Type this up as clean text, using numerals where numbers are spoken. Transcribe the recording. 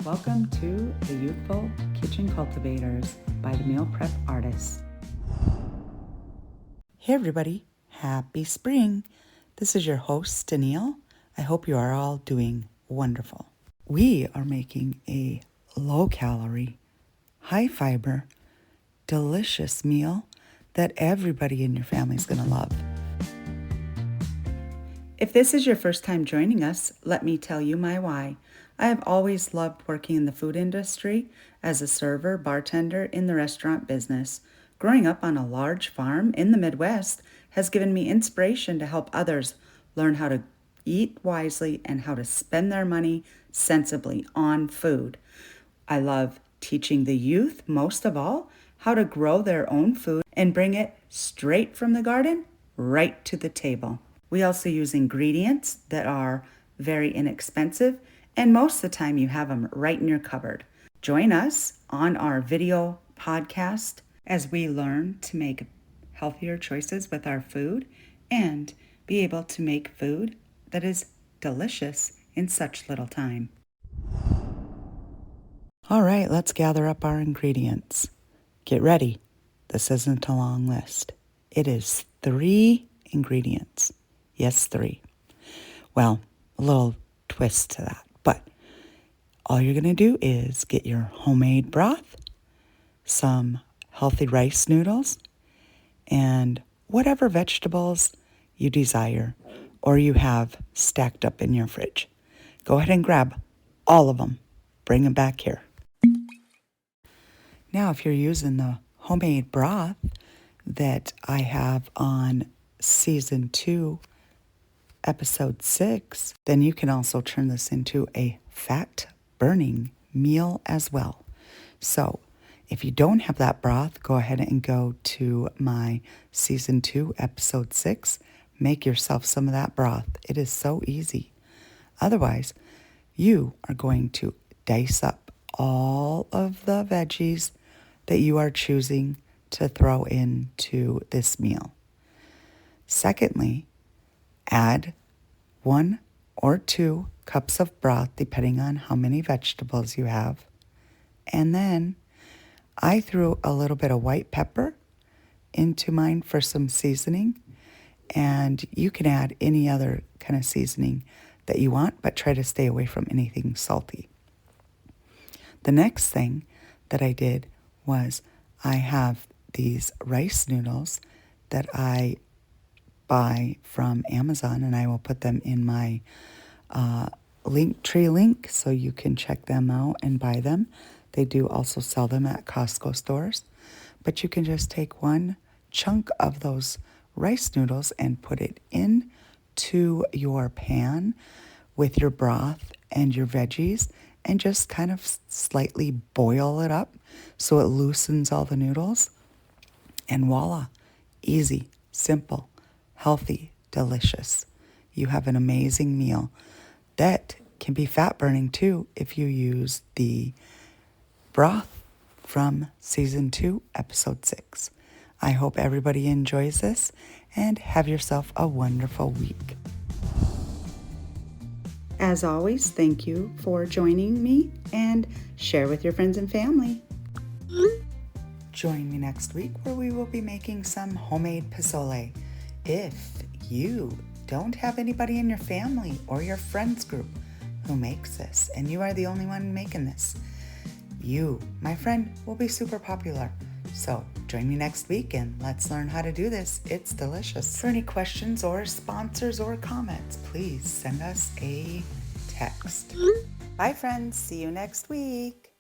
Welcome to the Youthful Kitchen Cultivators by the Meal Prep Artists. Hey everybody, happy spring. This is your host, Danielle. I hope you are all doing wonderful. We are making a low-calorie, high-fiber, delicious meal that everybody in your family is going to love. If this is your first time joining us, let me tell you my why. I have always loved working in the food industry as a server, bartender in the restaurant business. Growing up on a large farm in the Midwest has given me inspiration to help others learn how to eat wisely and how to spend their money sensibly on food. I love teaching the youth, most of all, how to grow their own food and bring it straight from the garden right to the table. We also use ingredients that are very inexpensive, and most of the time you have them right in your cupboard. Join us on our video podcast as we learn to make healthier choices with our food and be able to make food that is delicious in such little time. All right, let's gather up our ingredients. Get ready. This isn't a long list. It is 3 ingredients. Yes, 3. Well, a little twist to that. But all you're going to do is get your homemade broth, some healthy rice noodles, and whatever vegetables you desire or you have stacked up in your fridge. Go ahead and grab all of them. Bring them back here. Now, if you're using the homemade broth that I have on Season 2, Episode 6, then you can also turn this into a fat-burning meal as well. So, if you don't have that broth, go ahead and go to my Season 2, Episode 6. Make yourself some of that broth. It is so easy. Otherwise, you are going to dice up all of the veggies that you are choosing to throw into this meal. Secondly, add 1 or 2 cups of broth, depending on how many vegetables you have. And then I threw a little bit of white pepper into mine for some seasoning. And you can add any other kind of seasoning that you want, but try to stay away from anything salty. The next thing that I did was I have these rice noodles that I buy from Amazon, and I will put them in my Linktree link so you can check them out and buy them. They do also sell them at Costco stores, but you can just take 1 chunk of those rice noodles and put it into your pan with your broth and your veggies and just kind of slightly boil it up so it loosens all the noodles. And voila, easy, simple, healthy, delicious. You have an amazing meal that can be fat burning too if you use the broth from Season 2, Episode 6. I hope everybody enjoys this and have yourself a wonderful week. As always, thank you for joining me and share with your friends and family. Join me next week where we will be making some homemade pozole. If you don't have anybody in your family or your friends group who makes this and you are the only one making this, you, my friend, will be super popular. So join me next week and let's learn how to do this. It's delicious. For any questions or sponsors or comments, please send us a text. Bye friends, see you next week.